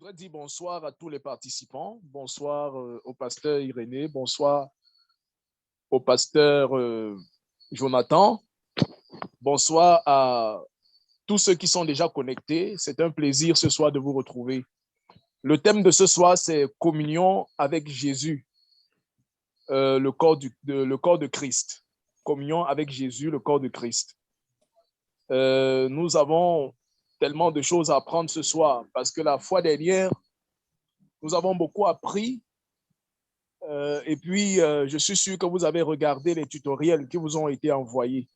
voudrais dire bonsoir à tous les participants. Bonsoir au pasteur Irénée. Bonsoir au pasteur Jonathan. Bonsoir à tous ceux qui sont déjà connectés. C'est un plaisir ce soir de vous retrouver. Le thème de ce soir, c'est communion avec Jésus, le corps de Christ. Communion avec Jésus, le corps de Christ. Nous avons tellement de choses à apprendre ce soir parce que la fois dernière, nous avons beaucoup appris. Et puis, je suis sûr que vous avez regardé les tutoriels qui vous ont été envoyés.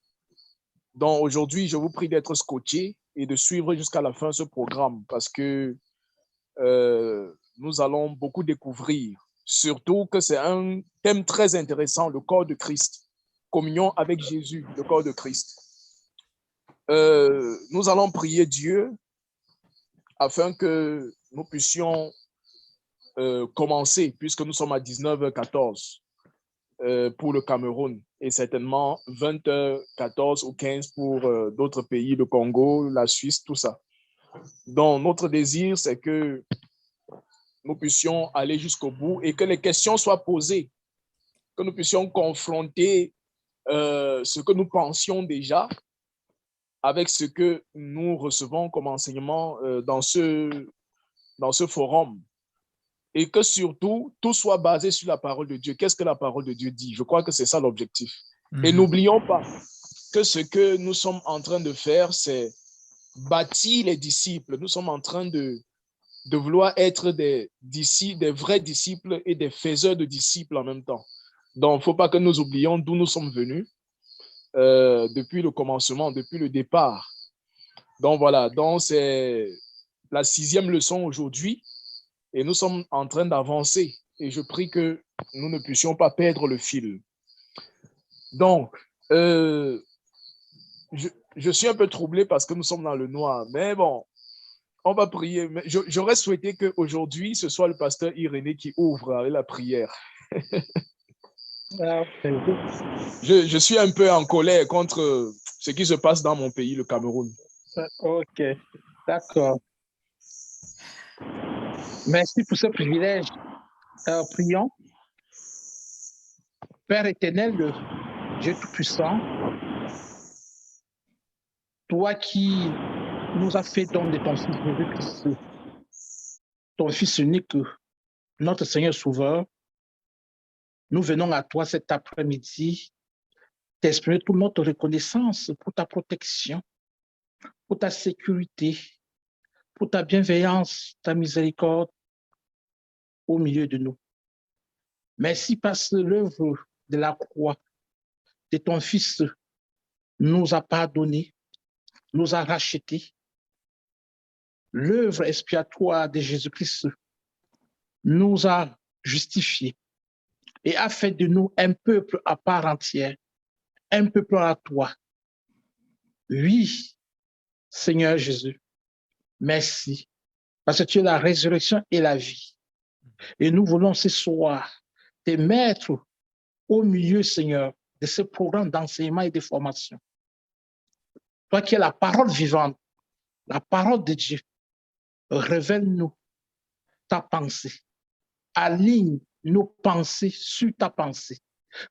Donc, aujourd'hui, je vous prie d'être scotché et de suivre jusqu'à la fin ce programme parce que nous allons beaucoup découvrir. Surtout que c'est un thème très intéressant, le corps de Christ. Communion avec Jésus, le corps de Christ. Nous allons prier Dieu afin que nous puissions commencer, puisque nous sommes à 19h14 pour le Cameroun et certainement 20h14 ou 15 pour d'autres pays, le Congo, la Suisse, tout ça. Donc, notre désir, c'est que nous puissions aller jusqu'au bout et que les questions soient posées, que nous puissions confronter ce que nous pensions déjà avec ce que nous recevons comme enseignement dans ce forum. Et que surtout, tout soit basé sur la parole de Dieu. Qu'est-ce que la parole de Dieu dit? Je crois que c'est ça l'objectif. Et n'oublions pas que ce que nous sommes en train de faire, c'est bâtir les disciples. Nous sommes en train de vouloir être des vrais disciples et des faiseurs de disciples en même temps. Donc, il ne faut pas que nous oublions d'où nous sommes venus depuis le commencement, depuis le départ. Donc, voilà. Donc, c'est la 6e leçon aujourd'hui. Et nous sommes en train d'avancer. Et je prie que nous ne puissions pas perdre le fil. Donc, je suis un peu troublé parce que nous sommes dans le noir. Mais bon, on va prier. J'aurais souhaité qu'aujourd'hui, ce soit le pasteur Irénée qui ouvre avec la prière. Je suis un peu en colère contre ce qui se passe dans mon pays, le Cameroun. Ok, d'accord. Merci pour ce privilège. Prions. Père éternel, Dieu Tout-Puissant, toi qui nous as fait don de ton Fils Jésus-Christ, ton Fils unique, notre Seigneur Sauveur, nous venons à toi cet après-midi t'exprimer toute notre reconnaissance pour ta protection, pour ta sécurité, pour ta bienveillance, ta miséricorde au milieu de nous. Merci parce que l'œuvre de la croix de ton Fils nous a pardonné, nous a rachetés. L'œuvre expiatoire de Jésus-Christ nous a justifiés et a fait de nous un peuple à part entière, un peuple à toi. Oui, Seigneur Jésus, merci, parce que tu es la résurrection et la vie. Et nous voulons ce soir te mettre au milieu, Seigneur, de ce programme d'enseignement et de formation. Toi qui es la parole vivante, la parole de Dieu, révèle-nous ta pensée, aligne nos pensées sur ta pensée,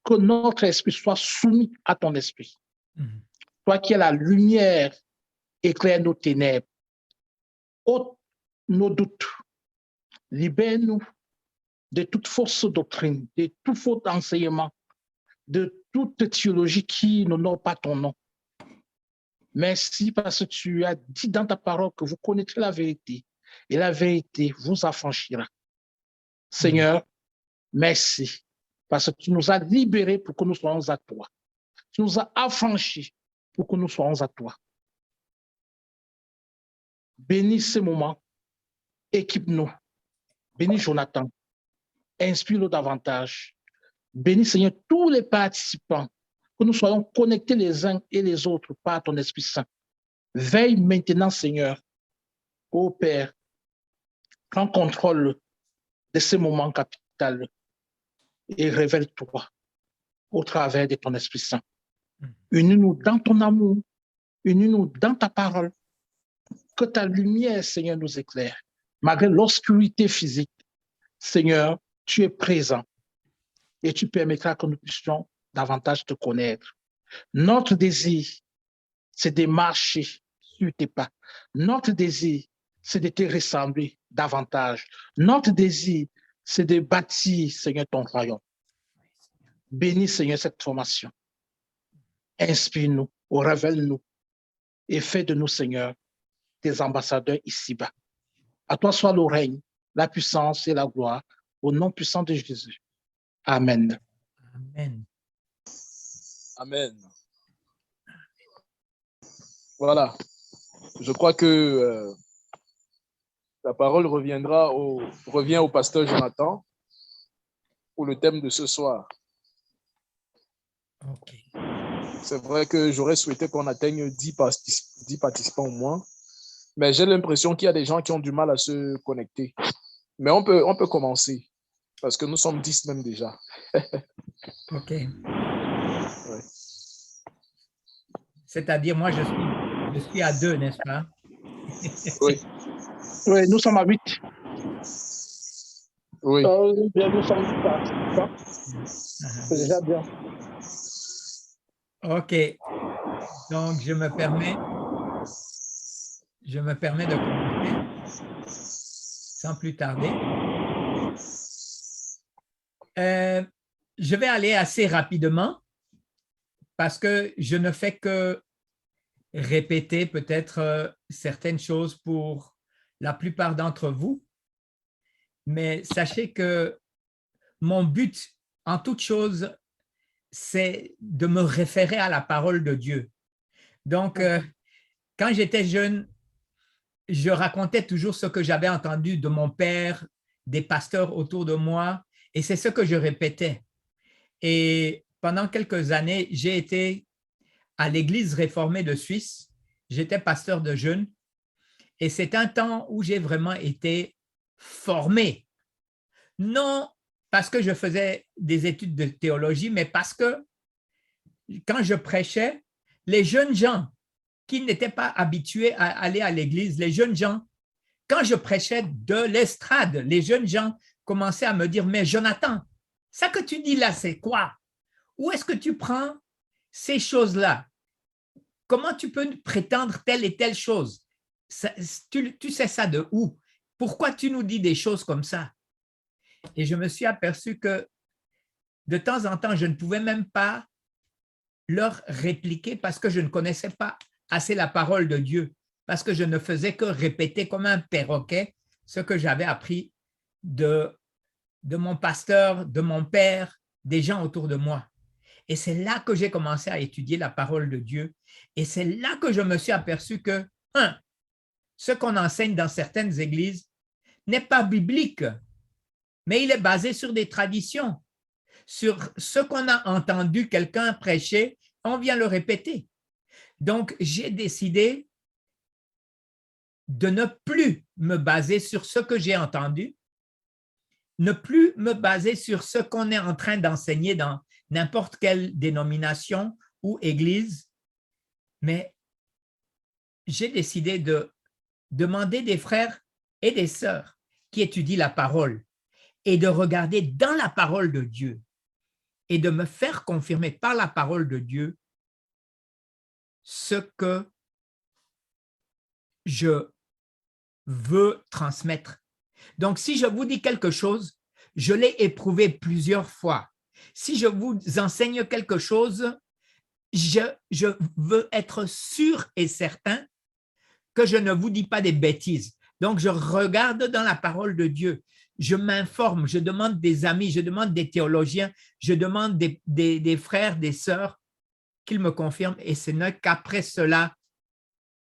que notre esprit soit soumis à ton esprit. Toi qui es la lumière, éclaire nos ténèbres, ôte nos doutes, libère-nous de toute fausse doctrine, de tout faux enseignement, de toute théologie qui n'honore pas ton nom. Merci parce que tu as dit dans ta parole que vous connaîtrez la vérité et la vérité vous affranchira. Seigneur, merci parce que tu nous as libérés pour que nous soyons à toi. Tu nous as affranchis pour que nous soyons à toi. Bénis ce moment, équipe-nous. Bénis Jonathan, inspire-nous davantage. Bénis Seigneur tous les participants, que nous soyons connectés les uns et les autres par ton Esprit Saint. Veille maintenant Seigneur, ô Père, prends contrôle de ce moment capital et révèle-toi au travers de ton Esprit Saint. Unis-nous dans ton amour, unis-nous dans ta parole, que ta lumière, Seigneur, nous éclaire Malgré l'obscurité physique, Seigneur, tu es présent et tu permettras que nous puissions davantage te connaître. Notre désir, c'est de marcher sur tes pas. Notre désir, c'est de te ressembler davantage. Notre désir, c'est de bâtir, Seigneur, ton royaume. Bénis, Seigneur, cette formation. Inspire-nous, révèle-nous et fais de nous, Seigneur, tes ambassadeurs ici-bas. À toi soit le règne, la puissance et la gloire, au nom puissant de Jésus. Amen. Amen. Amen. Voilà. Je crois que la parole revient au pasteur Jonathan pour le thème de ce soir. OK. C'est vrai que j'aurais souhaité qu'on atteigne 10 participants au moins, mais j'ai l'impression qu'il y a des gens qui ont du mal à se connecter. Mais on peut commencer, parce que nous sommes 10 même déjà. OK. Ouais. C'est-à-dire, moi, je suis à 2, n'est-ce pas? Oui. Oui, nous sommes à 8. Oui. Nous sommes à 8. C'est déjà bien. OK. Donc, je me permets de commencer sans plus tarder. Je vais aller assez rapidement parce que je ne fais que répéter peut-être certaines choses pour la plupart d'entre vous, mais sachez que mon but en toute chose, c'est de me référer à la parole de Dieu. Donc, quand j'étais jeune, je racontais toujours ce que j'avais entendu de mon père, des pasteurs autour de moi, et c'est ce que je répétais. Et pendant quelques années, j'ai été à l'Église réformée de Suisse. J'étais pasteur de jeunes, et c'est un temps où j'ai vraiment été formé. Non parce que je faisais des études de théologie, mais parce que quand je prêchais, les jeunes gens qui n'étaient pas habitués à aller à l'église, les jeunes gens, quand je prêchais de l'estrade, les jeunes gens commençaient à me dire, mais Jonathan, ça que tu dis là, c'est quoi? Où est-ce que tu prends ces choses-là? Comment tu peux prétendre telle et telle chose? Tu sais ça de où? Pourquoi tu nous dis des choses comme ça? Et je me suis aperçu que de temps en temps, je ne pouvais même pas leur répliquer parce que je ne connaissais pas assez la parole de Dieu, parce que je ne faisais que répéter comme un perroquet ce que j'avais appris de mon pasteur, de mon père, des gens autour de moi. Et c'est là que j'ai commencé à étudier la parole de Dieu. Et c'est là que je me suis aperçu que, ce qu'on enseigne dans certaines églises n'est pas biblique, mais il est basé sur des traditions, sur ce qu'on a entendu quelqu'un prêcher, on vient le répéter. Donc, j'ai décidé de ne plus me baser sur ce que j'ai entendu, ne plus me baser sur ce qu'on est en train d'enseigner dans n'importe quelle dénomination ou église, mais j'ai décidé de demander des frères et des sœurs qui étudient la parole et de regarder dans la parole de Dieu et de me faire confirmer par la parole de Dieu ce que je veux transmettre. Donc, si je vous dis quelque chose, je l'ai éprouvé plusieurs fois. Si je vous enseigne quelque chose, je veux être sûr et certain que je ne vous dis pas des bêtises. Donc, je regarde dans la parole de Dieu, je m'informe, je demande des amis, je demande des théologiens, je demande des frères, des sœurs qu'ils me confirment et ce n'est qu'après cela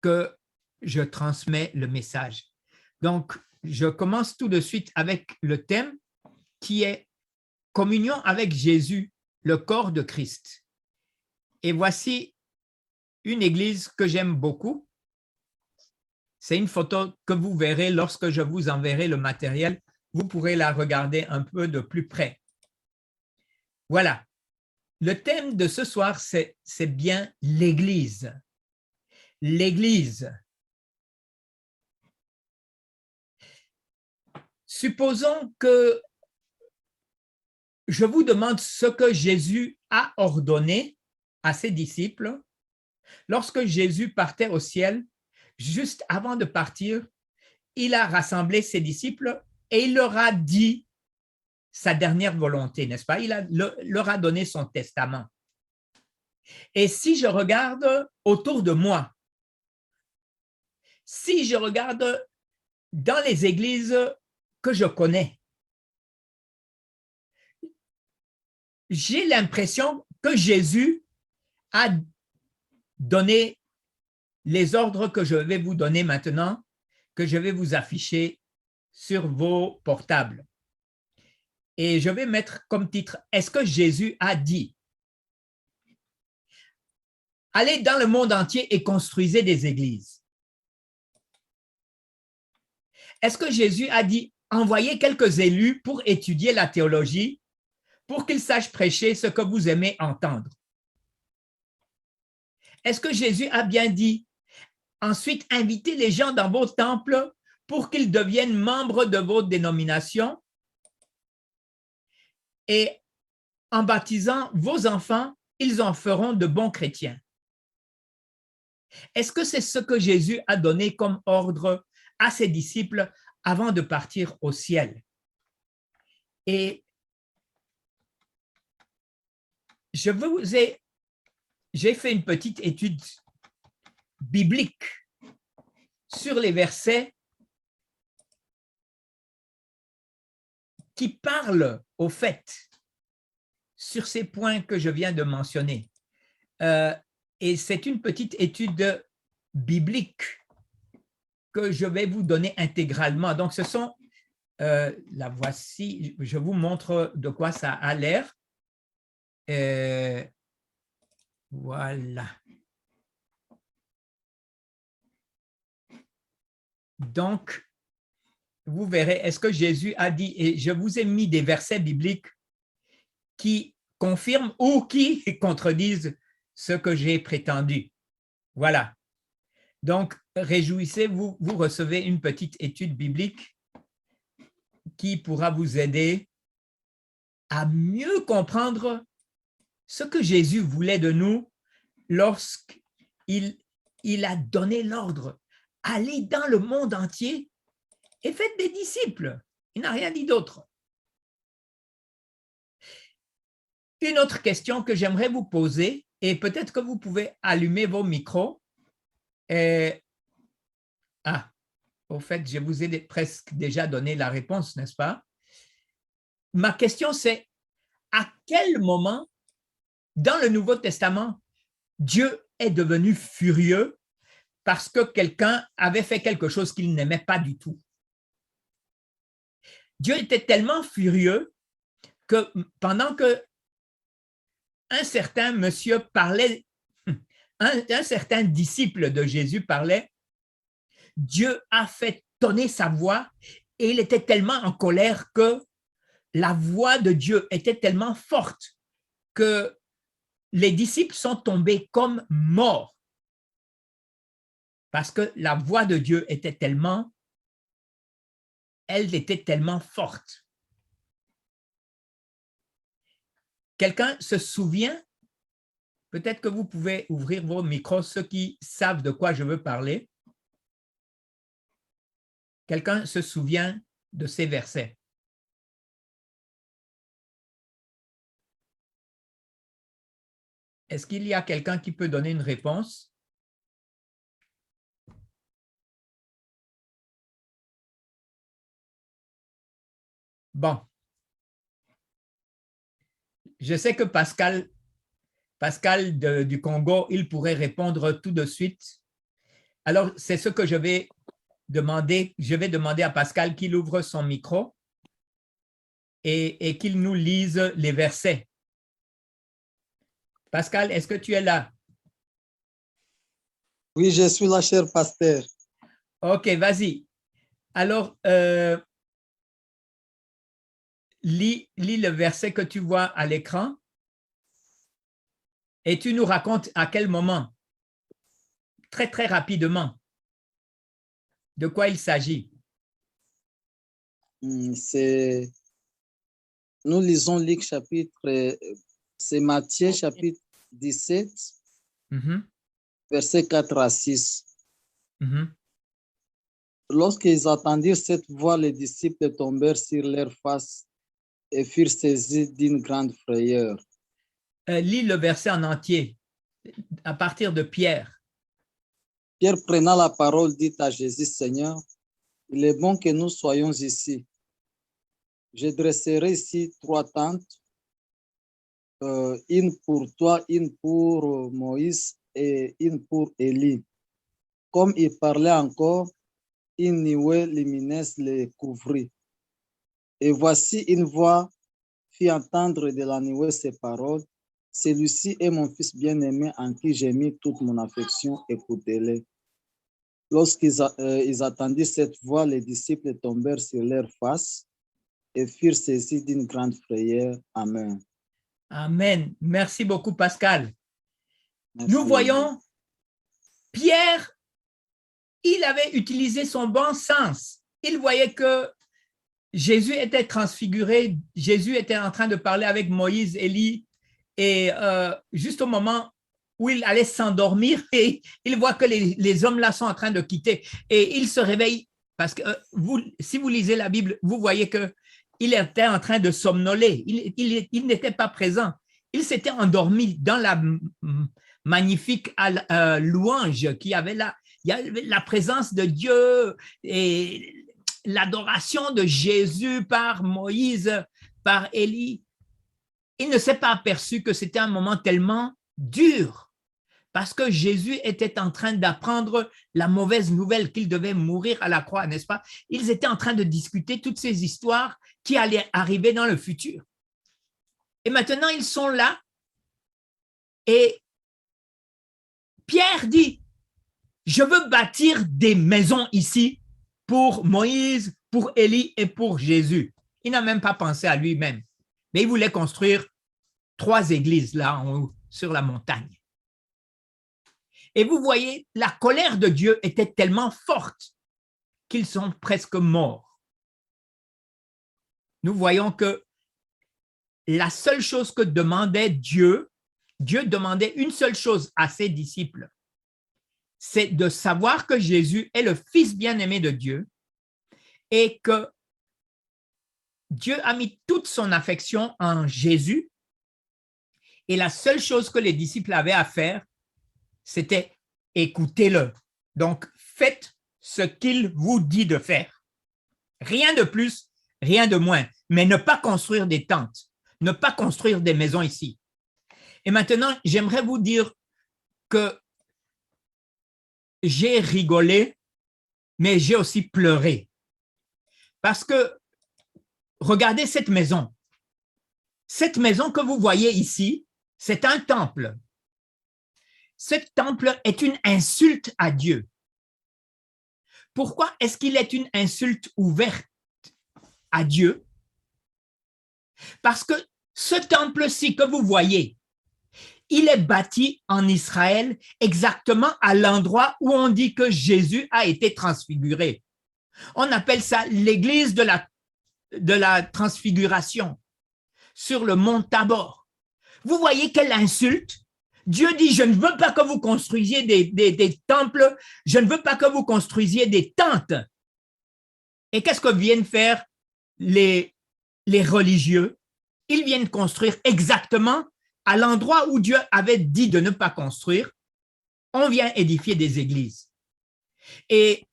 que je transmets le message. Donc, je commence tout de suite avec le thème qui est communion avec Jésus, le corps de Christ. Et voici une église que j'aime beaucoup. C'est une photo que vous verrez lorsque je vous enverrai le matériel. Vous pourrez la regarder un peu de plus près. Voilà. Le thème de ce soir, c'est bien l'église. L'église. supposons que je vous demande ce que Jésus a ordonné à ses disciples lorsque Jésus partait au ciel. Juste avant de partir, il a rassemblé ses disciples et il leur a dit sa dernière volonté, n'est-ce pas? Leur a donné son testament. Et si je regarde autour de moi, si je regarde dans les églises que je connais, j'ai l'impression que Jésus a donné les ordres que je vais vous donner maintenant, que je vais vous afficher sur vos portables. Et je vais mettre comme titre, est-ce que Jésus a dit? Allez dans le monde entier et construisez des églises. Est-ce que Jésus a dit, envoyez quelques élus pour étudier la théologie, pour qu'ils sachent prêcher ce que vous aimez entendre? Est-ce que Jésus a bien dit, ensuite, invitez les gens dans vos temples pour qu'ils deviennent membres de vos dénominations et en baptisant vos enfants, ils en feront de bons chrétiens? Est-ce que c'est ce que Jésus a donné comme ordre à ses disciples avant de partir au ciel? Et j'ai fait une petite étude biblique sur les versets qui parlent au fait sur ces points que je viens de mentionner. Et c'est une petite étude biblique que je vais vous donner intégralement. Donc, ce sont, la voici, je vous montre de quoi ça a l'air. Voilà. Donc, vous verrez, est-ce que Jésus a dit, et je vous ai mis des versets bibliques qui confirment ou qui contredisent ce que j'ai prétendu. Voilà. Donc, réjouissez-vous, vous recevez une petite étude biblique qui pourra vous aider à mieux comprendre ce que Jésus voulait de nous lorsqu'il a donné l'ordre. Allez dans le monde entier et faites des disciples. Il n'a rien dit d'autre. Une autre question que j'aimerais vous poser, et peut-être que vous pouvez allumer vos micros. Au fait, je vous ai presque déjà donné la réponse, n'est-ce pas? Ma question, c'est à quel moment, dans le Nouveau Testament, Dieu est devenu furieux parce que quelqu'un avait fait quelque chose qu'il n'aimait pas du tout? Dieu était tellement furieux que pendant que un certain monsieur parlait, un certain disciple de Jésus parlait, Dieu a fait tonner sa voix et il était tellement en colère que la voix de Dieu était tellement forte que les disciples sont tombés comme morts parce que la voix de Dieu était tellement forte. Quelqu'un se souvient? Peut-être que vous pouvez ouvrir vos micros, ceux qui savent de quoi je veux parler. Quelqu'un se souvient de ces versets? Est-ce qu'il y a quelqu'un qui peut donner une réponse? Bon. Je sais que Pascal du Congo, il pourrait répondre tout de suite. Alors, c'est ce que je vais demander. Je vais demander à Pascal qu'il ouvre son micro et qu'il nous lise les versets. Pascal, est-ce que tu es là? Oui, je suis là, cher pasteur. OK, vas-y. Alors, lis le verset que tu vois à l'écran et tu nous racontes à quel moment, très, très rapidement, de quoi il s'agit. C'est, nous lisons Luc c'est Matthieu chapitre 17, Mhm, versets 4 à 6. mhm. Lorsqu'ils attendirent cette voix, les disciples tombèrent sur leur face et furent saisis d'une grande frayeur. Lis le verset en entier, à partir de Pierre. Pierre, prenant la parole, dit à Jésus, Seigneur, il est bon que nous soyons ici. Je dresserai ici 3 tentes, une pour toi, une pour Moïse et une pour Élie. Comme il parlait encore, une nuée lumineuse les couvrit. Et voici une voix fit entendre de la nuée ces paroles. Celui-ci est mon fils bien-aimé en qui j'ai mis toute mon affection, écoutez-le. Lorsqu'ils attendirent cette voix, les disciples tombèrent sur leur face et furent saisis d'une grande frayeur. Amen. Amen. Merci beaucoup, Pascal. Merci. Nous voyons Pierre, il avait utilisé son bon sens. Il voyait que Jésus était transfiguré, Jésus était en train de parler avec Moïse, Élie, et juste au moment où il allait s'endormir, et il voit que les hommes là sont en train de quitter, et il se réveille, parce que si vous lisez la Bible, vous voyez qu'il était en train de somnoler, il n'était pas présent, il s'était endormi dans la magnifique louange qui avait là. Il y a la présence de Dieu et l'adoration de Jésus par Moïse, par Élie. Il ne s'est pas aperçu que c'était un moment tellement dur parce que Jésus était en train d'apprendre la mauvaise nouvelle qu'il devait mourir à la croix, n'est-ce pas? Ils étaient en train de discuter toutes ces histoires qui allaient arriver dans le futur. Et maintenant, ils sont là et Pierre dit, je veux bâtir des maisons ici pour Moïse, pour Élie et pour Jésus. Il n'a même pas pensé à lui-même, mais il voulait construire 3 églises là en haut, sur la montagne. Et vous voyez, la colère de Dieu était tellement forte qu'ils sont presque morts. Nous voyons que la seule chose que demandait Dieu demandait une seule chose à ses disciples, c'est de savoir que Jésus est le Fils bien-aimé de Dieu et que Dieu a mis toute son affection en Jésus et la seule chose que les disciples avaient à faire, c'était écoutez-le. Donc, faites ce qu'il vous dit de faire. Rien de plus, rien de moins, mais ne pas construire des tentes, ne pas construire des maisons ici. Et maintenant, j'aimerais vous dire que j'ai rigolé, mais j'ai aussi pleuré. Parce que, regardez cette maison. Cette maison que vous voyez ici, c'est un temple. Ce temple est une insulte à Dieu. Pourquoi est-ce qu'il est une insulte ouverte à Dieu? Parce que ce temple-ci que vous voyez, il est bâti en Israël exactement à l'endroit où on dit que Jésus a été transfiguré. On appelle ça l'église de la transfiguration sur le mont Tabor. Vous voyez quelle insulte? Dieu dit, je ne veux pas que vous construisiez des temples, je ne veux pas que vous construisiez des tentes. Et qu'est-ce que viennent faire les religieux? Ils viennent construire exactement à l'endroit où Dieu avait dit de ne pas construire. On vient édifier des églises. Et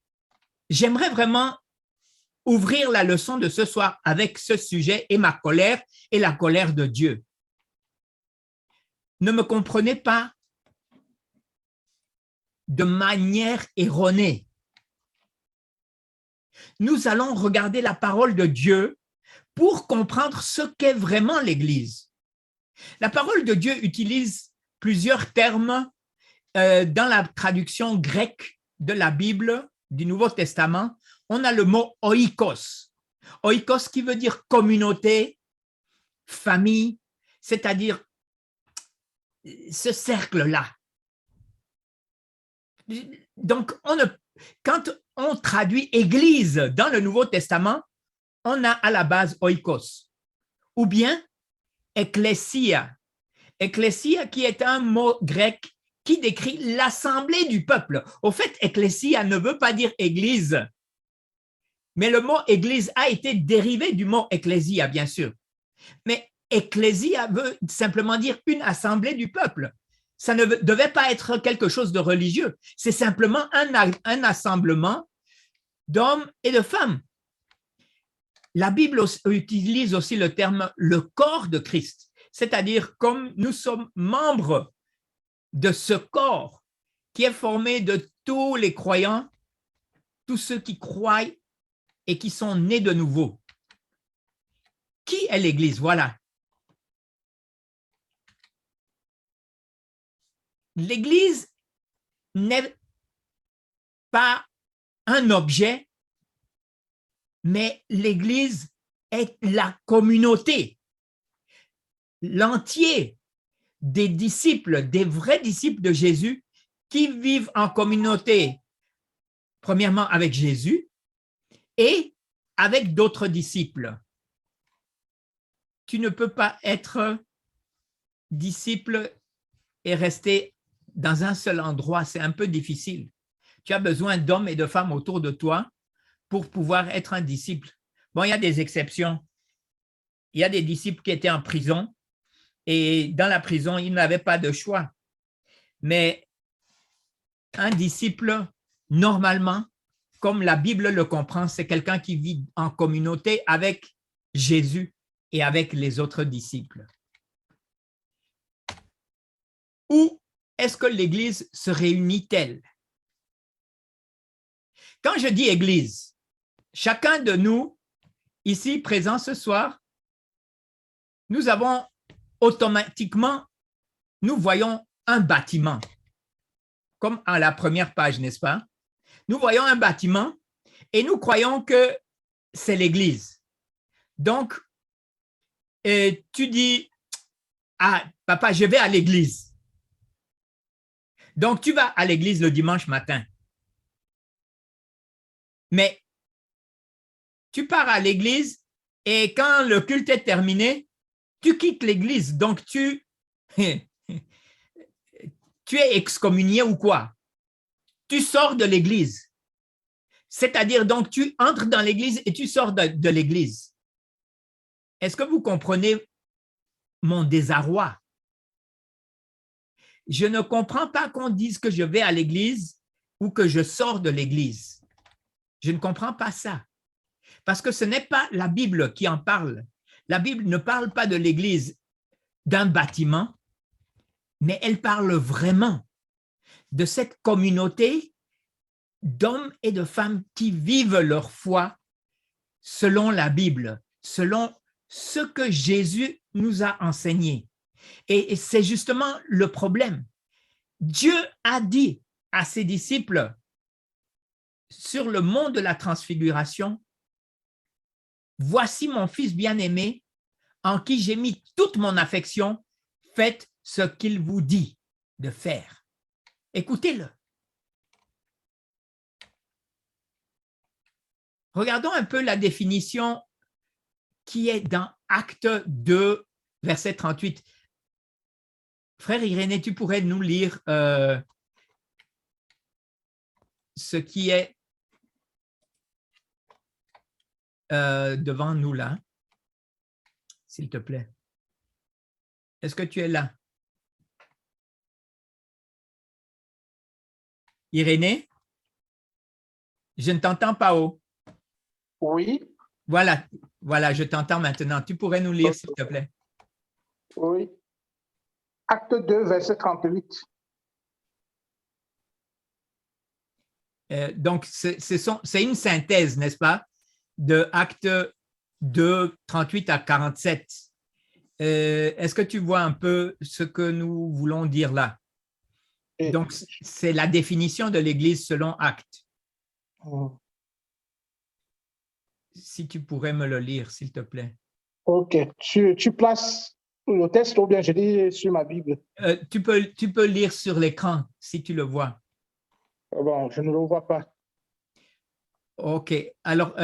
j'aimerais vraiment ouvrir la leçon de ce soir avec ce sujet et ma colère et la colère de Dieu. Ne me comprenez pas de manière erronée. Nous allons regarder la parole de Dieu pour comprendre ce qu'est vraiment l'Église. La parole de Dieu utilise plusieurs termes dans la traduction grecque de la Bible du Nouveau Testament. On a le mot oikos. Oikos qui veut dire communauté, famille, c'est-à-dire ce cercle-là. Donc, quand on traduit Église dans le Nouveau Testament, on a à la base oikos, ou bien ecclesia. Ecclesia qui est un mot grec qui décrit l'assemblée du peuple. Au fait, ecclesia ne veut pas dire église, mais le mot église a été dérivé du mot ecclesia, bien sûr. Mais ecclesia veut simplement dire une assemblée du peuple. Ça ne devait pas être quelque chose de religieux. C'est simplement un assemblement d'hommes et de femmes. La Bible utilise aussi le terme le corps de Christ, c'est-à-dire comme nous sommes membres de ce corps qui est formé de tous les croyants, tous ceux qui croient et qui sont nés de nouveau. Qui est l'Église? Voilà. L'Église n'est pas un objet, mais l'Église est la communauté, l'entier des disciples, des vrais disciples de Jésus qui vivent en communauté, premièrement avec Jésus et avec d'autres disciples. Tu ne peux pas être disciple et rester dans un seul endroit, c'est un peu difficile. Tu as besoin d'hommes et de femmes autour de toi pour pouvoir être un disciple. Bon, il y a des exceptions. Il y a des disciples qui étaient en prison et dans la prison, ils n'avaient pas de choix. Mais un disciple, normalement, comme la Bible le comprend, c'est quelqu'un qui vit en communauté avec Jésus et avec les autres disciples. Où est-ce que l'Église se réunit-elle? Quand je dis Église, chacun de nous, ici présents ce soir, nous avons automatiquement, nous voyons un bâtiment, comme à la première page, n'est-ce pas? Nous voyons un bâtiment et nous croyons que c'est l'Église. Donc, tu dis, ah, papa, je vais à l'Église. Donc, tu vas à l'Église le dimanche matin. Mais tu pars à l'Église et quand le culte est terminé, tu quittes l'Église. Donc, tu es excommunié ou quoi? Tu sors de l'Église. C'est-à-dire, donc, tu entres dans l'Église et tu sors de l'Église. Est-ce que vous comprenez mon désarroi? Je ne comprends pas qu'on dise que je vais à l'Église ou que je sors de l'Église. Je ne comprends pas ça. Parce que ce n'est pas la Bible qui en parle. La Bible ne parle pas de l'Église, d'un bâtiment, mais elle parle vraiment de cette communauté d'hommes et de femmes qui vivent leur foi selon la Bible, selon ce que Jésus nous a enseigné. Et c'est justement le problème. Dieu a dit à ses disciples sur le mont de la transfiguration, « Voici mon fils bien-aimé, en qui j'ai mis toute mon affection, faites ce qu'il vous dit de faire. » Écoutez-le. Regardons un peu la définition qui est dans Acte 2, verset 38. Frère Irénée, tu pourrais nous lire ce qui est devant nous là, s'il te plaît. Est-ce que tu es là? Irénée? Je ne t'entends pas haut. Oui, Voilà, je t'entends maintenant. Tu pourrais nous lire, s'il te plaît. oui. Acte 2, verset 38. Donc, c'est une synthèse, n'est-ce pas, de Acte 2, 38 à 47. Est-ce que tu vois un peu ce que nous voulons dire là? Donc, c'est la définition de l'Église selon Acte. Si tu pourrais me le lire, s'il te plaît. OK. Tu places le texte ou bien je lis sur ma Bible? Tu peux lire sur l'écran, si tu le vois. Bon, je ne le vois pas. OK. Alors,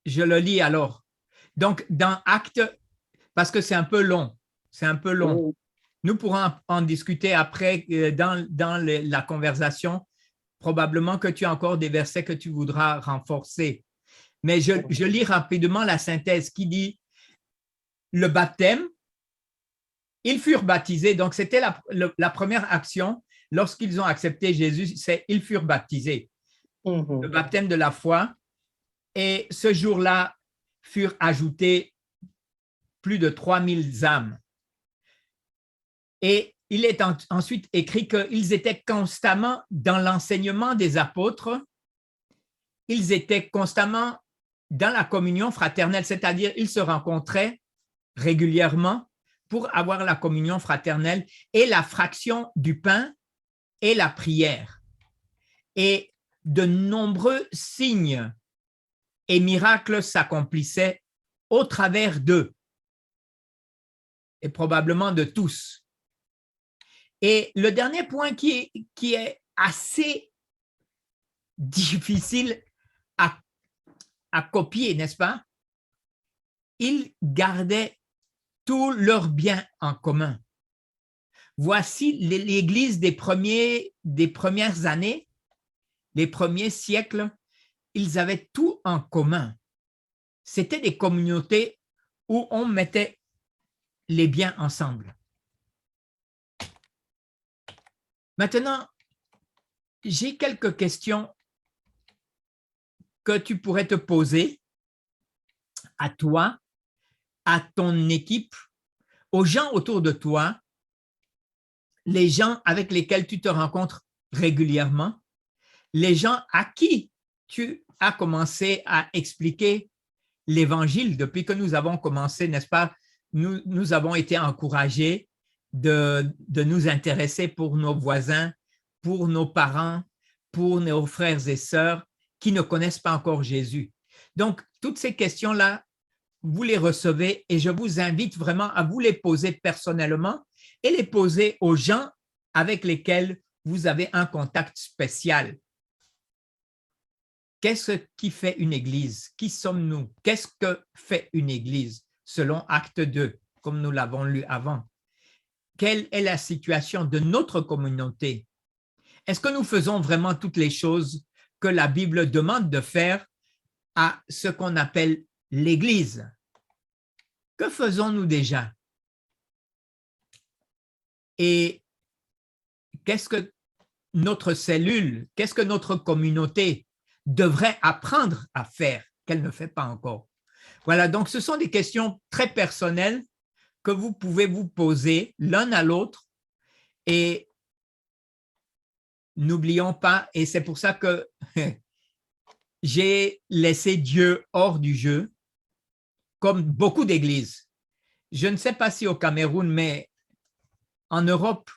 je le lis alors. Donc, dans Actes, parce que c'est un peu long, Nous pourrons en discuter après dans la conversation. Probablement que tu as encore des versets que tu voudras renforcer. Mais je lis rapidement la synthèse qui dit le baptême, ils furent baptisés. Donc, c'était la première action lorsqu'ils ont accepté Jésus, c'est ils furent baptisés. Le baptême de la foi. Et ce jour-là furent ajoutés plus de 3000 âmes. Et il est ensuite écrit qu'ils étaient constamment dans l'enseignement des apôtres, ils étaient constamment dans la communion fraternelle, c'est-à-dire ils se rencontraient régulièrement pour avoir la communion fraternelle et la fraction du pain et la prière. Et de nombreux signes et miracles s'accomplissaient au travers d'eux et probablement de tous. Et le dernier point qui est assez difficile à copier, n'est-ce pas? Ils gardaient tous leurs biens en commun. Voici l'Église des premières années, les premiers siècles, ils avaient tout en commun. C'était des communautés où on mettait les biens ensemble. Maintenant, j'ai quelques questions que tu pourrais te poser à toi, à ton équipe, aux gens autour de toi, les gens avec lesquels tu te rencontres régulièrement, les gens à qui tu as commencé à expliquer l'Évangile depuis que nous avons commencé, n'est-ce pas? Nous avons été encouragés de nous intéresser pour nos voisins, pour nos parents, pour nos frères et sœurs qui ne connaissent pas encore Jésus. Donc, toutes ces questions-là, vous les recevez et je vous invite vraiment à vous les poser personnellement et les poser aux gens avec lesquels vous avez un contact spécial. Qu'est-ce qui fait une église? Qui sommes-nous? Qu'est-ce que fait une église selon Acte 2, comme nous l'avons lu avant? Quelle est la situation de notre communauté? Est-ce que nous faisons vraiment toutes les choses que la Bible demande de faire à ce qu'on appelle l'Église? Que faisons-nous déjà? Et qu'est-ce que notre cellule, qu'est-ce que notre communauté devrait apprendre à faire qu'elle ne fait pas encore? Voilà, donc ce sont des questions très personnelles que vous pouvez vous poser l'un à l'autre et n'oublions pas, et c'est pour ça que j'ai laissé Dieu hors du jeu, comme beaucoup d'églises. Je ne sais pas si au Cameroun, mais en Europe,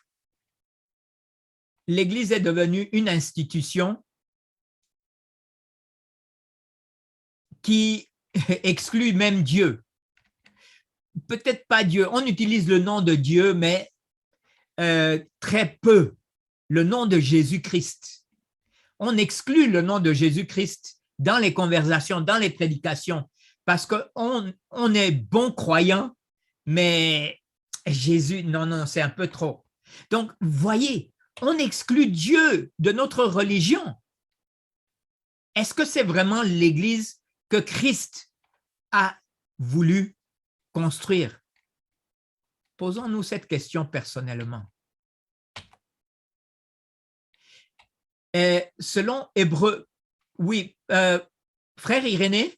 l'Église est devenue une institution qui exclut même Dieu. Peut-être pas Dieu, on utilise le nom de Dieu, mais très peu le nom de Jésus-Christ. On exclut le nom de Jésus-Christ dans les conversations, dans les prédications, parce qu'on est bon croyant, mais Jésus, non, c'est un peu trop. Donc, voyez, on exclut Dieu de notre religion. Est-ce que c'est vraiment l'Église que Christ a voulu construire? Posons-nous cette question personnellement. Selon Hébreu, oui, frère Irénée,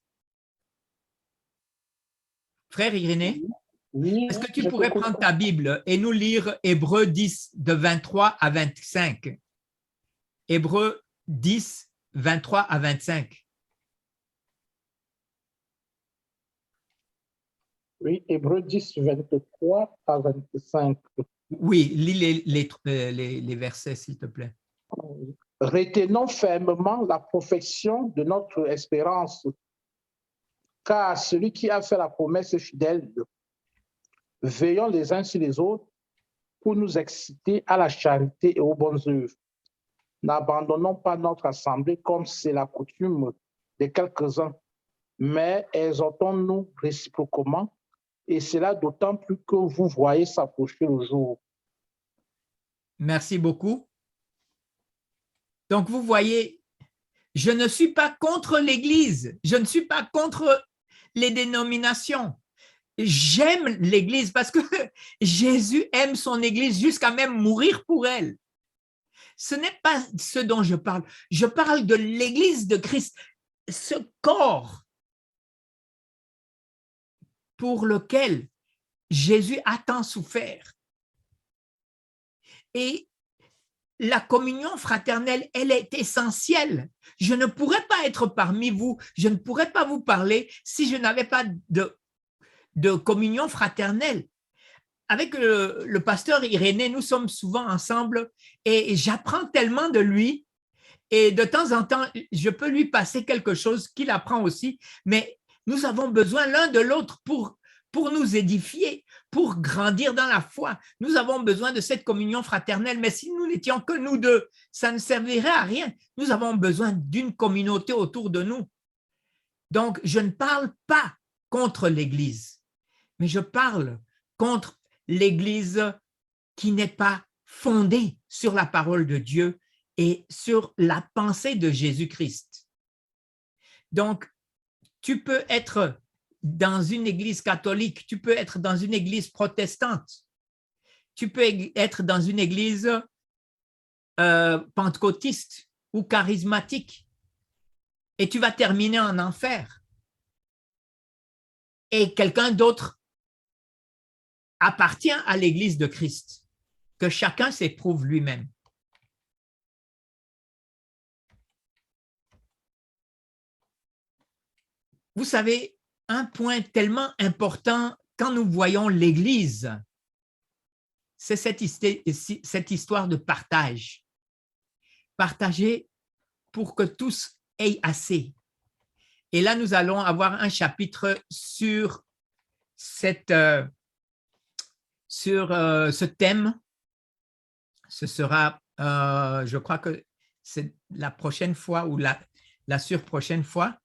Oui, est-ce que tu pourrais prendre ta Bible et nous lire Hébreu 10, de 23 à 25? Hébreu 10, 23 à 25. Oui, Hébreu 10, 23 à 25. Oui, lis les versets, s'il te plaît. Retenons fermement la profession de notre espérance, car celui qui a fait la promesse est fidèle. Veillons les uns sur les autres pour nous exciter à la charité et aux bonnes œuvres. N'abandonnons pas notre assemblée comme c'est la coutume de quelques-uns, mais exhortons-nous réciproquement, et cela d'autant plus que vous voyez s'approcher le jour. Merci beaucoup. Donc, vous voyez, je ne suis pas contre l'Église, je ne suis pas contre les dénominations. J'aime l'Église parce que Jésus aime son Église jusqu'à même mourir pour elle. Ce n'est pas ce dont je parle. Je parle de l'Église de Christ, ce corps pour lequel Jésus a tant souffert. Et la communion fraternelle, elle est essentielle. Je ne pourrais pas être parmi vous, je ne pourrais pas vous parler si je n'avais pas de communion fraternelle. Avec le pasteur Irénée, nous sommes souvent ensemble et j'apprends tellement de lui. Et de temps en temps, je peux lui passer quelque chose qu'il apprend aussi, mais nous avons besoin l'un de l'autre pour nous édifier, pour grandir dans la foi. Nous avons besoin de cette communion fraternelle, mais si nous n'étions que nous deux, ça ne servirait à rien. Nous avons besoin d'une communauté autour de nous. Donc, je ne parle pas contre l'Église, mais je parle contre l'Église qui n'est pas fondée sur la parole de Dieu et sur la pensée de Jésus-Christ. Donc, tu peux être dans une église catholique, tu peux être dans une église protestante, tu peux être dans une église pentecôtiste ou charismatique et tu vas terminer en enfer. Et quelqu'un d'autre appartient à l'église de Christ, que chacun s'éprouve lui-même. Vous savez, un point tellement important quand nous voyons l'Église, c'est cette histoire de partage. Partager pour que tous aient assez. Et là, nous allons avoir un chapitre sur ce thème. Ce sera, je crois que c'est la prochaine fois ou la surprochaine fois.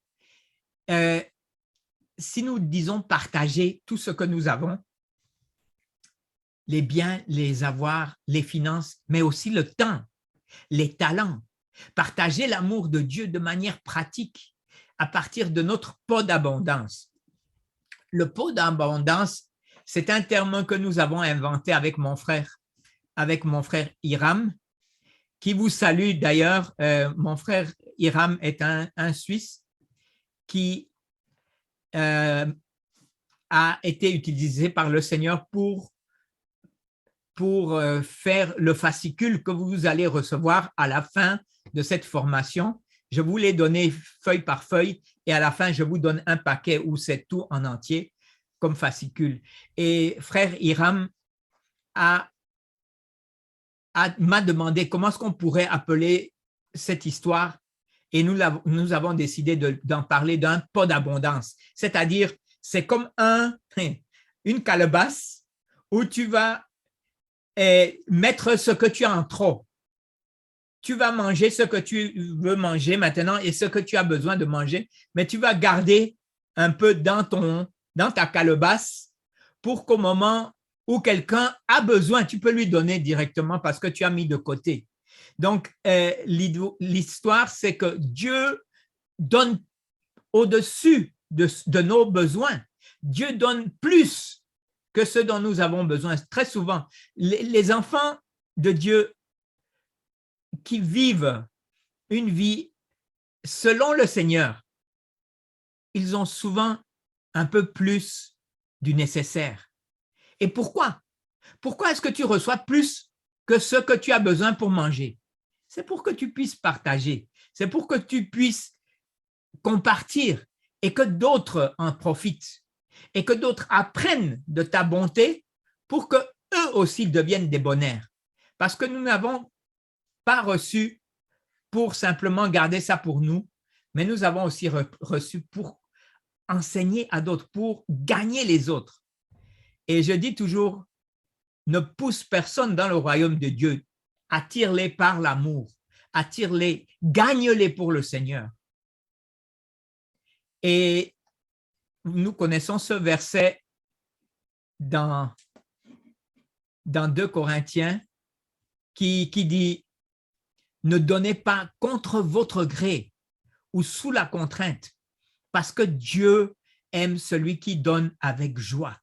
Si nous disons partager tout ce que nous avons, les biens, les avoirs, les finances, mais aussi le temps, les talents, partager l'amour de Dieu de manière pratique à partir de notre pot d'abondance. Le pot d'abondance, c'est un terme que nous avons inventé avec mon frère Hiram, qui vous salue d'ailleurs. Mon frère Hiram est un Suisse qui a été utilisé par le Seigneur pour faire le fascicule que vous allez recevoir à la fin de cette formation. Je vous l'ai donné feuille par feuille et à la fin, je vous donne un paquet où c'est tout en entier comme fascicule. Et frère Hiram m'a demandé comment est-ce qu'on pourrait appeler cette histoire. Et nous avons décidé d'en parler d'un pot d'abondance. C'est-à-dire, c'est comme une calebasse où tu vas mettre ce que tu as en trop. Tu vas manger ce que tu veux manger maintenant et ce que tu as besoin de manger, mais tu vas garder un peu dans ta calebasse pour qu'au moment où quelqu'un a besoin, tu peux lui donner directement parce que tu as mis de côté. Donc, l'histoire, c'est que Dieu donne au-dessus de nos besoins. Dieu donne plus que ce dont nous avons besoin. Très souvent, les enfants de Dieu qui vivent une vie selon le Seigneur, ils ont souvent un peu plus du nécessaire. Et pourquoi? Pourquoi est-ce que tu reçois plus que ce que tu as besoin pour manger? C'est pour que tu puisses partager. C'est pour que tu puisses compartir et que d'autres en profitent et que d'autres apprennent de ta bonté pour qu'eux aussi deviennent des bonheurs. Parce que nous n'avons pas reçu pour simplement garder ça pour nous, mais nous avons aussi reçu pour enseigner à d'autres, pour gagner les autres. Et je dis toujours, ne pousse personne dans le royaume de Dieu. Attire-les par l'amour, attire-les, gagne-les pour le Seigneur. Et nous connaissons ce verset dans 2 Corinthiens qui dit « Ne donnez pas contre votre gré ou sous la contrainte, parce que Dieu aime celui qui donne avec joie. »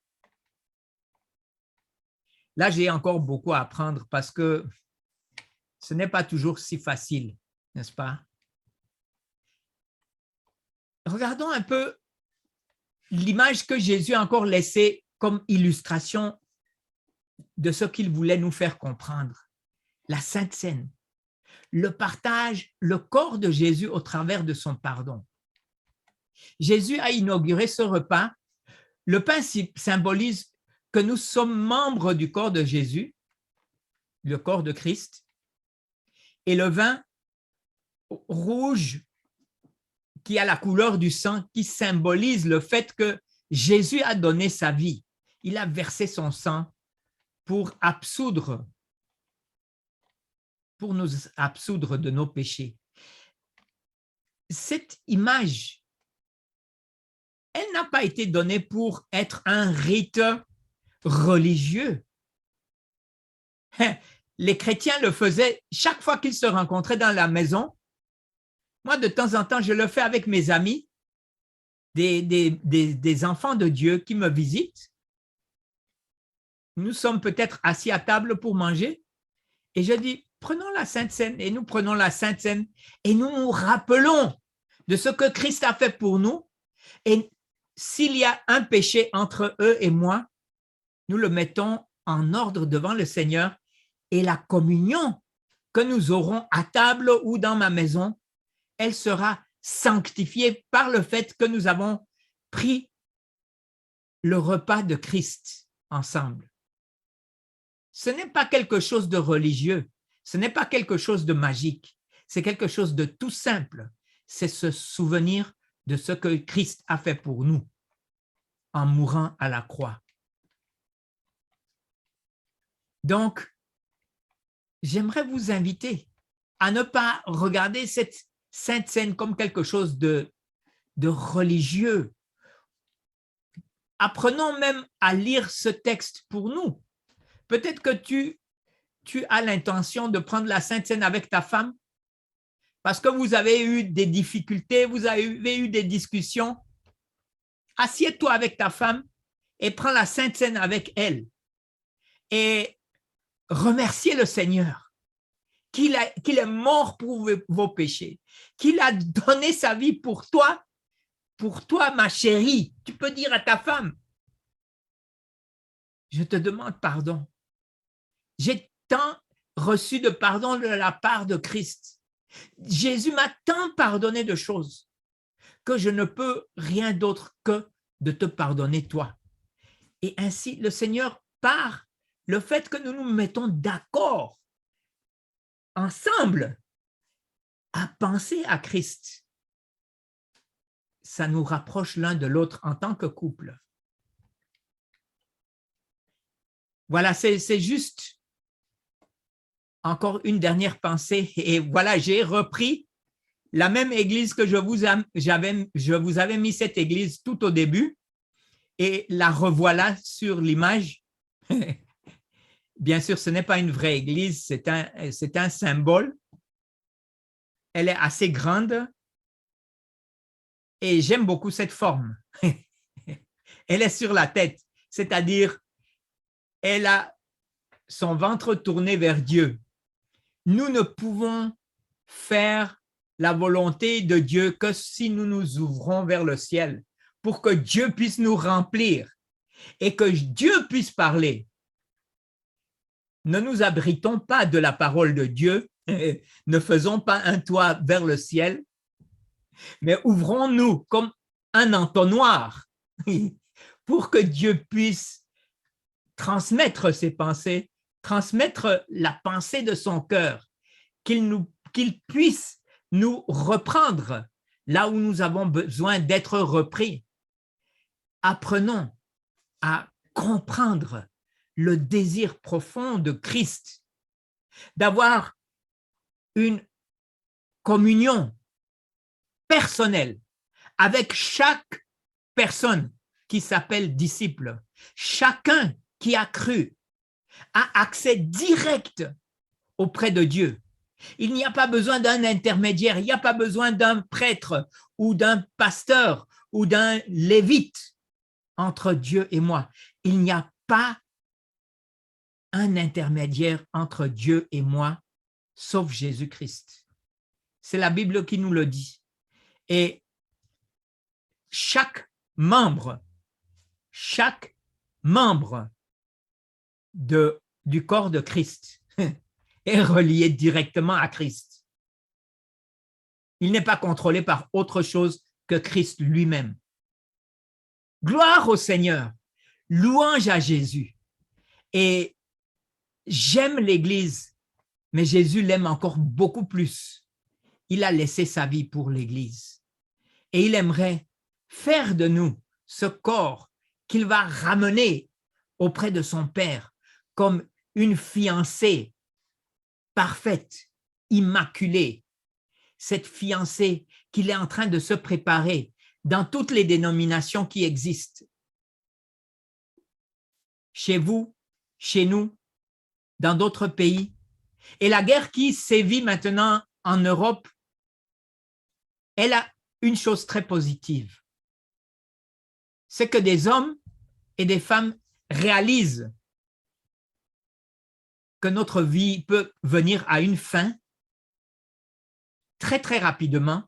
Là, j'ai encore beaucoup à apprendre parce que ce n'est pas toujours si facile, n'est-ce pas? Regardons un peu l'image que Jésus a encore laissée comme illustration de ce qu'il voulait nous faire comprendre. La Sainte Seine, le partage, le corps de Jésus au travers de son pardon. Jésus a inauguré ce repas. Le pain symbolise que nous sommes membres du corps de Jésus, le corps de Christ, et le vin rouge qui a la couleur du sang, qui symbolise le fait que Jésus a donné sa vie. Il a versé son sang pour nous absoudre de nos péchés. Cette image, elle n'a pas été donnée pour être un rite religieux. Les chrétiens le faisaient chaque fois qu'ils se rencontraient dans la maison. Moi, de temps en temps, je le fais avec mes amis, des enfants de Dieu qui me visitent. Nous sommes peut-être assis à table pour manger et je dis, prenons la Sainte Seine, et nous prenons la Sainte Seine et nous nous rappelons de ce que Christ a fait pour nous, et s'il y a un péché entre eux et moi, nous le mettons en ordre devant le Seigneur, et la communion que nous aurons à table ou dans ma maison, elle sera sanctifiée par le fait que nous avons pris le repas de Christ ensemble. Ce n'est pas quelque chose de religieux, ce n'est pas quelque chose de magique, c'est quelque chose de tout simple. C'est se souvenir de ce que Christ a fait pour nous en mourant à la croix. Donc, j'aimerais vous inviter à ne pas regarder cette Sainte Seine comme quelque chose de religieux. Apprenons même à lire ce texte pour nous. Peut-être que tu as l'intention de prendre la Sainte Seine avec ta femme parce que vous avez eu des difficultés, vous avez eu des discussions. Assieds-toi avec ta femme et prends la Sainte Seine avec elle. Et remerciez le Seigneur qu'il est mort pour vos péchés, qu'il a donné sa vie pour toi, ma chérie. Tu peux dire à ta femme, je te demande pardon. J'ai tant reçu de pardon de la part de Christ. Jésus m'a tant pardonné de choses que je ne peux rien d'autre que de te pardonner toi. Et ainsi, le Seigneur, par le fait que nous nous mettons d'accord ensemble à penser à Christ, ça nous rapproche l'un de l'autre en tant que couple. Voilà, c'est juste encore une dernière pensée. Et voilà, j'ai repris la même église que je vous avais mis cette église tout au début et la revoilà sur l'image. Bien sûr, ce n'est pas une vraie église, c'est un symbole. Elle est assez grande et j'aime beaucoup cette forme. Elle est sur la tête, c'est-à-dire elle a son ventre tourné vers Dieu. Nous ne pouvons faire la volonté de Dieu que si nous nous ouvrons vers le ciel pour que Dieu puisse nous remplir et que Dieu puisse parler. Ne nous abritons pas de la parole de Dieu, ne faisons pas un toit vers le ciel, mais ouvrons-nous comme un entonnoir pour que Dieu puisse transmettre ses pensées, transmettre la pensée de son cœur, qu'il puisse nous reprendre là où nous avons besoin d'être repris. Apprenons à comprendre le désir profond de Christ, d'avoir une communion personnelle avec chaque personne qui s'appelle disciple, chacun qui a cru a accès direct auprès de Dieu. Il n'y a pas besoin d'un intermédiaire, il n'y a pas besoin d'un prêtre ou d'un pasteur ou d'un lévite entre Dieu et moi. Il n'y a pas un intermédiaire entre Dieu et moi, sauf Jésus-Christ. C'est la Bible qui nous le dit. Et chaque membre du corps de Christ est relié directement à Christ. Il n'est pas contrôlé par autre chose que Christ lui-même. Gloire au Seigneur, louange à Jésus. Et j'aime l'Église, mais Jésus l'aime encore beaucoup plus. Il a laissé sa vie pour l'Église. Et il aimerait faire de nous ce corps qu'il va ramener auprès de son Père comme une fiancée parfaite, immaculée. Cette fiancée qu'il est en train de se préparer dans toutes les dénominations qui existent. Chez vous, chez nous, dans d'autres pays. Et la guerre qui sévit maintenant en Europe, elle a une chose très positive. C'est que des hommes et des femmes réalisent que notre vie peut venir à une fin très, très rapidement.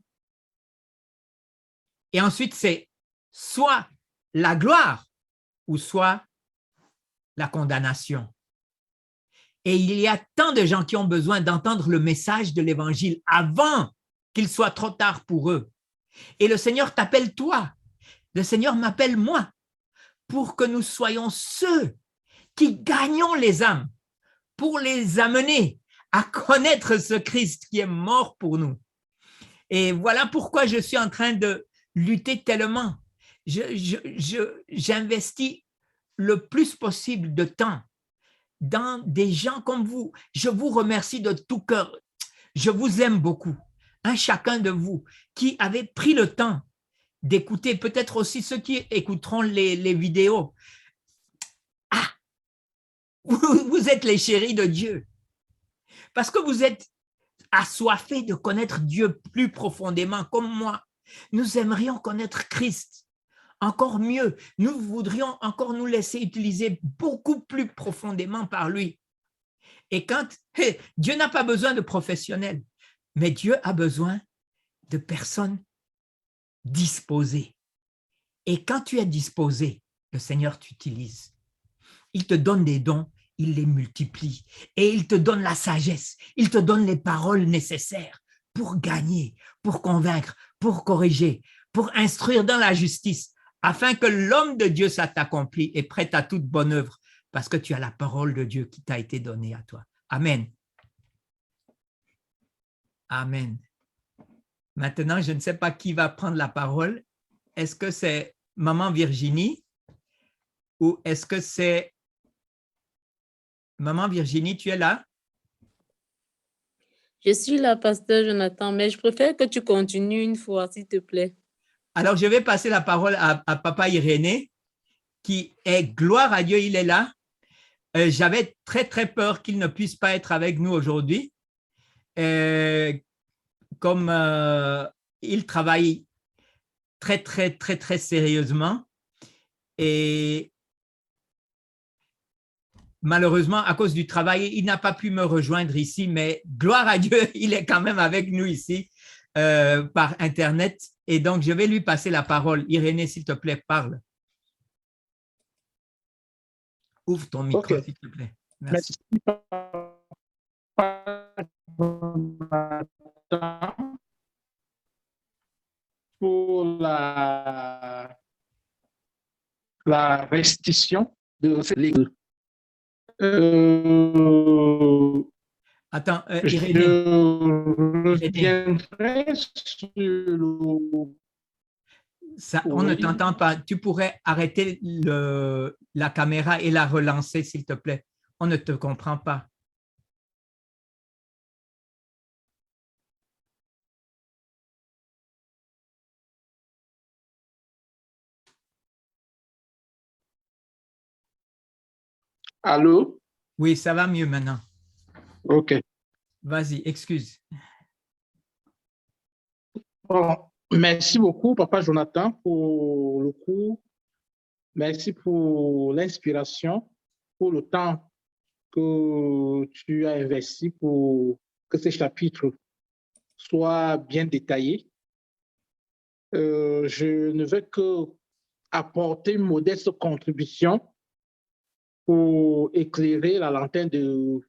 Et ensuite, c'est soit la gloire ou soit la condamnation. Et il y a tant de gens qui ont besoin d'entendre le message de l'Évangile avant qu'il soit trop tard pour eux. Et le Seigneur t'appelle toi, le Seigneur m'appelle moi, pour que nous soyons ceux qui gagnons les âmes, pour les amener à connaître ce Christ qui est mort pour nous. Et voilà pourquoi je suis en train de lutter tellement. J'investis le plus possible de temps dans des gens comme vous. Je vous remercie de tout cœur. Je vous aime beaucoup. Un chacun de vous qui avez pris le temps d'écouter, peut-être aussi ceux qui écouteront les vidéos. Ah, vous êtes les chéris de Dieu. Parce que vous êtes assoiffés de connaître Dieu plus profondément, comme moi. Nous aimerions connaître Christ encore mieux. Nous voudrions encore nous laisser utiliser beaucoup plus profondément par lui. Et quand Dieu n'a pas besoin de professionnels, mais Dieu a besoin de personnes disposées. Et quand tu es disposé, le Seigneur t'utilise. Il te donne des dons, il les multiplie. Et il te donne la sagesse, il te donne les paroles nécessaires pour gagner, pour convaincre, pour corriger, pour instruire dans la justice, afin que l'homme de Dieu s'accomplit et prête à toute bonne œuvre, parce que tu as la parole de Dieu qui t'a été donnée à toi. Amen. Amen. Maintenant, je ne sais pas qui va prendre la parole. Est-ce que c'est Maman Virginie ou est-ce que c'est Maman Virginie, tu es là? Je suis là, pasteur Jonathan, mais je préfère que tu continues une fois, s'il te plaît. Alors, je vais passer la parole à Papa Irénée, qui est, gloire à Dieu, il est là. J'avais très, très peur qu'il ne puisse pas être avec nous aujourd'hui. Comme il travaille très, très, très, très sérieusement. Et malheureusement, à cause du travail, il n'a pas pu me rejoindre ici, mais gloire à Dieu, il est quand même avec nous ici par Internet. Et donc, je vais lui passer la parole. Irénée, s'il te plaît, parle. Ouvre ton micro, s'il te plaît. Merci. Pour la restitution de cette lecture. Attends, Irénée. Je reviendrai sur le... Ça, on ne t'entend pas. Tu pourrais arrêter la caméra et la relancer, s'il te plaît. On ne te comprend pas. Allô? Oui, ça va mieux maintenant. OK. Vas-y, excuse. Bon, merci beaucoup, Papa Jonathan, pour le cours. Merci pour l'inspiration, pour le temps que tu as investi pour que ces chapitres soient bien détaillés. Je ne veux que apporter une modeste contribution pour éclairer la lanterne de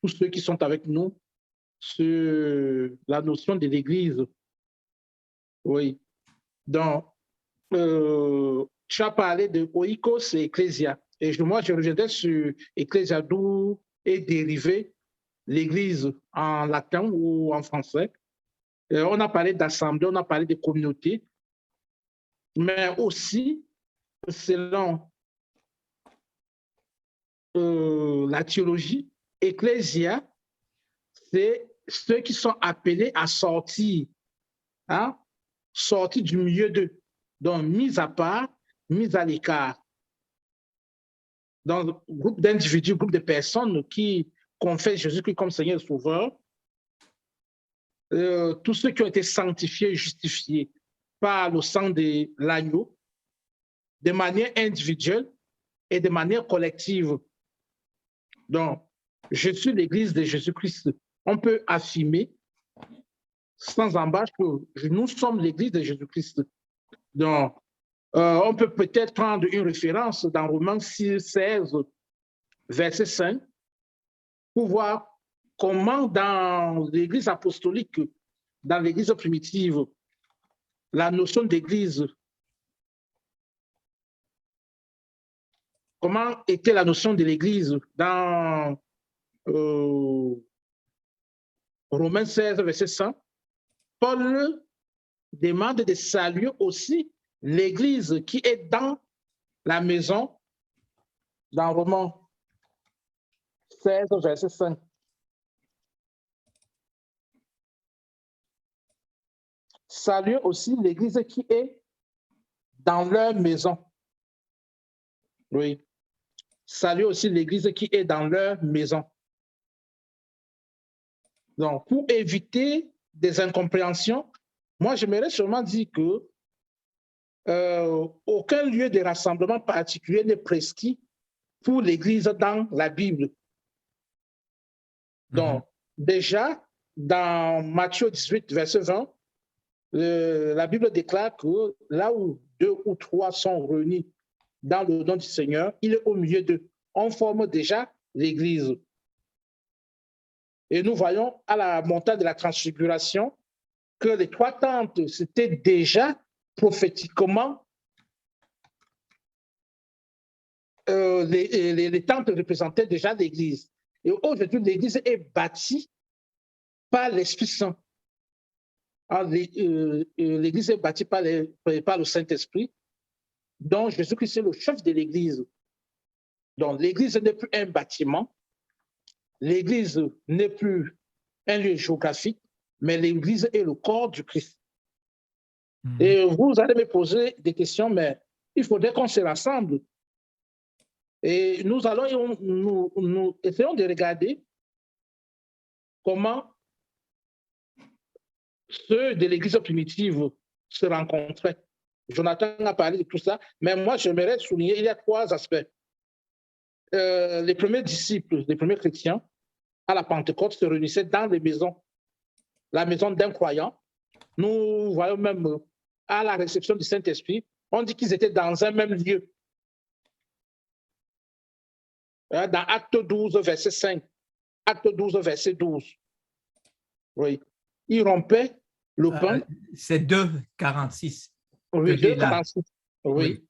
tous ceux qui sont avec nous sur la notion de l'Église. Oui. Donc, tu as parlé de oikos et ecclesia. Et moi, je rejetais sur ecclesia, d'où est dérivé l'Église en latin ou en français. On a parlé d'assemblée, on a parlé de communauté, mais aussi, selon la théologie, ecclesia, c'est ceux qui sont appelés à sortir, hein, sortir du milieu d'eux, donc mis à part, mis à l'écart. Dans le groupe d'individus, groupe de personnes qui confessent Jésus-Christ comme Seigneur et Sauveur, tous ceux qui ont été sanctifiés et justifiés par le sang de l'agneau, de manière individuelle et de manière collective. Donc, je suis l'Église de Jésus-Christ. On peut affirmer sans embâche que nous sommes l'Église de Jésus-Christ. Donc, on peut peut-être prendre une référence dans Romains 6, 16, verset 5, pour voir comment dans l'Église apostolique, dans l'Église primitive, la notion d'Église, comment était la notion de l'Église dans Romains 16, verset 100. Paul demande de saluer aussi l'Église qui est dans la maison, dans Romains 16, verset 5. Saluer aussi l'Église qui est dans leur maison. Oui. Saluer aussi l'Église qui est dans leur maison. Donc, pour éviter des incompréhensions, moi, j'aimerais seulement dire que aucun lieu de rassemblement particulier n'est prescrit pour l'Église dans la Bible. Donc, déjà, dans Matthieu 18, verset 20, la Bible déclare que là où 2 ou 3 sont réunis dans le nom du Seigneur, il est au milieu d'eux. On forme déjà l'Église. Et nous voyons à la montagne de la transfiguration que les 3 tentes, c'était déjà prophétiquement, les tentes représentaient déjà l'Église. Et aujourd'hui, l'Église est bâtie par l'Esprit Saint. L'Église est bâtie par le Saint-Esprit, dont Jésus-Christ est le chef de l'Église. Donc, l'Église n'est plus un bâtiment, l'Église n'est plus un lieu géographique, mais l'Église est le corps du Christ. Et vous allez me poser des questions, mais il faudrait qu'on se rassemble. Et nous essayons de regarder comment ceux de l'Église primitive se rencontraient. Jonathan a parlé de tout ça, mais moi, j'aimerais souligner, il y a 3 aspects. Les premiers disciples, les premiers chrétiens, à la Pentecôte, se réunissaient dans les maisons. La maison d'un croyant. Nous voyons même à la réception du Saint-Esprit, on dit qu'ils étaient dans un même lieu. Dans Acte 12, verset 5, Acte 12, verset 12. Oui. Ils rompaient le pain. C'est 2, 46. Oui, 2, 46. Oui.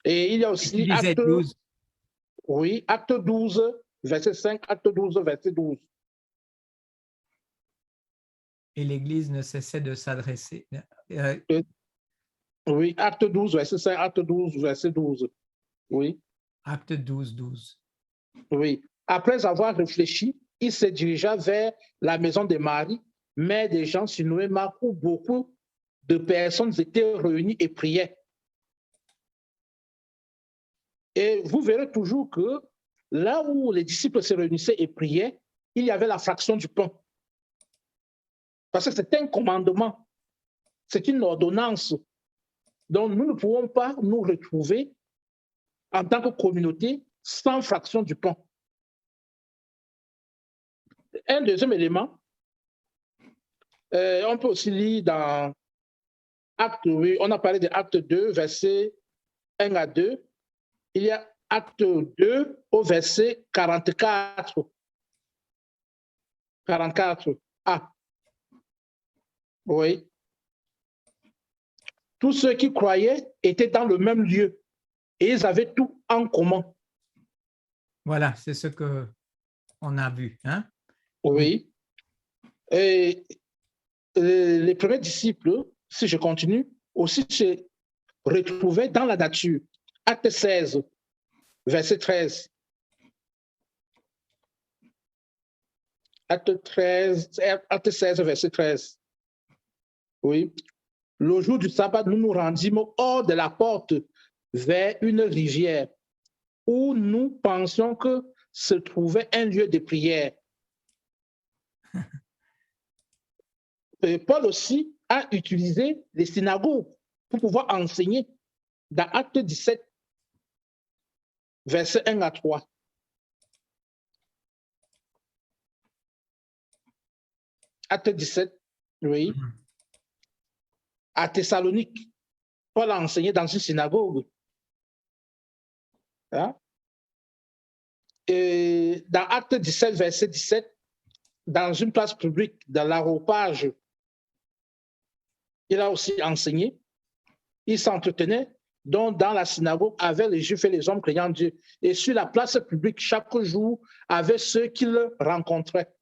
Et il y a aussi Acte 12. Oui, Acte 12, verset 5, Acte 12, verset 12. Et l'Église ne cessait de s'adresser. Oui, Acte 12, verset 5, Acte 12, verset 12. Oui. Acte 12, 12. Oui. Après avoir réfléchi, il se dirigea vers la maison de Marie, mère des gens surnommés Marc, où beaucoup de personnes étaient réunies et priaient. Et vous verrez toujours que là où les disciples se réunissaient et priaient, il y avait la fraction du pain. Parce que c'est un commandement, c'est une ordonnance. Donc, nous ne pouvons pas nous retrouver en tant que communauté sans fraction du pain. Un deuxième élément, on peut aussi lire dans Acte, oui, on a parlé de Acte 2, versets 1 à 2. Il y a Acte 2 au verset 44. 44a. Oui. Tous ceux qui croyaient étaient dans le même lieu et ils avaient tout en commun. Voilà, c'est ce qu'on a vu. Hein? Oui. Et les premiers disciples, si je continue, aussi se retrouvaient dans la nature. Acte 16, verset 13. Acte 16, verset 13. Oui. Le jour du sabbat, nous nous rendîmes hors de la porte vers une rivière où nous pensions que se trouvait un lieu de prière. Et Paul aussi a utilisé les synagogues pour pouvoir enseigner dans Acte 17, verset 1 à 3. Acte 17, oui. À Thessalonique, Paul a enseigné dans une synagogue. Hein? Et dans Acte 17, verset 17, dans une place publique, dans l'aréopage, il a aussi enseigné. Il s'entretenait donc dans la synagogue avec les Juifs et les hommes craignant Dieu. Et sur la place publique, chaque jour, avec ceux qu'il rencontrait.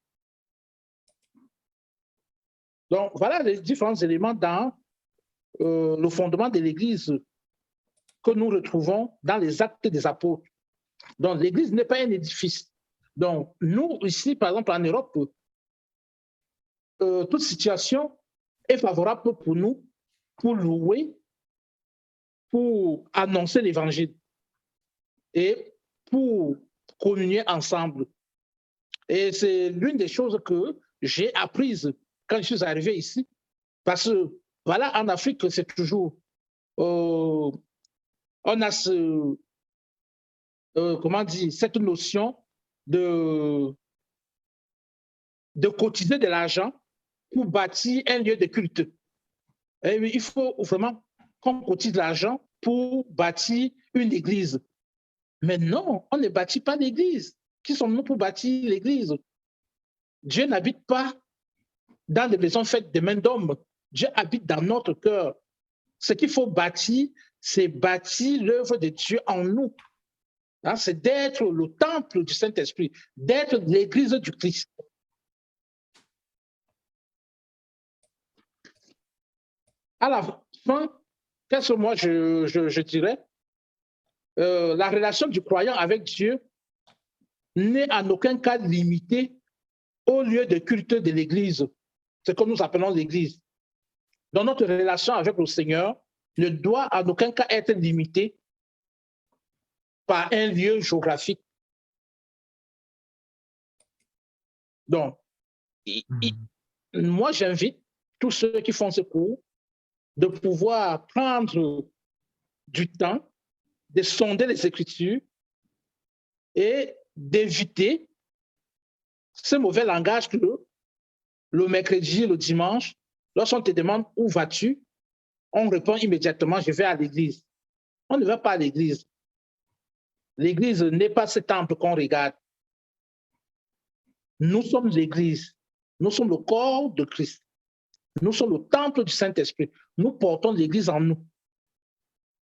Donc, voilà les différents éléments dans le fondement de l'Église que nous retrouvons dans les actes des apôtres. Donc, l'Église n'est pas un édifice. Donc, nous, ici, par exemple, en Europe, toute situation est favorable pour nous, pour louer, pour annoncer l'Évangile et pour communier ensemble. Et c'est l'une des choses que j'ai apprises quand je suis arrivé ici. Parce que, voilà, en Afrique, c'est toujours... on a comment dire, cette notion de cotiser de l'argent pour bâtir un lieu de culte. Et il faut vraiment qu'on cotise de l'argent pour bâtir une église. Mais non, on ne bâtit pas l'église. Qui sommes-nous pour bâtir l'église? Dieu n'habite pas dans des maisons faites de main d'hommes. Dieu habite dans notre cœur. Ce qu'il faut bâtir, c'est bâtir l'œuvre de Dieu en nous. Hein, c'est d'être le temple du Saint-Esprit, d'être l'église du Christ. À la fin, qu'est-ce que moi je dirais? La relation du croyant avec Dieu n'est en aucun cas limitée au lieu de culte de l'Église, ce que nous appelons l'Église. Donc notre relation avec le Seigneur ne doit en aucun cas être limitée par un lieu géographique. Donc, moi j'invite tous ceux qui font ce cours de pouvoir prendre du temps, de sonder les Écritures et d'éviter ce mauvais langage que le mercredi, le dimanche, lorsqu'on te demande où vas-tu, on répond immédiatement, je vais à l'église. On ne va pas à l'église. L'église n'est pas ce temple qu'on regarde. Nous sommes l'église. Nous sommes le corps de Christ. Nous sommes le temple du Saint-Esprit. Nous portons l'église en nous.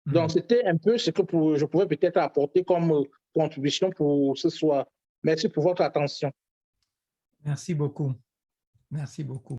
Donc, c'était un peu ce que je pouvais peut-être apporter comme contribution pour ce soir. Merci pour votre attention. Merci beaucoup. Merci beaucoup.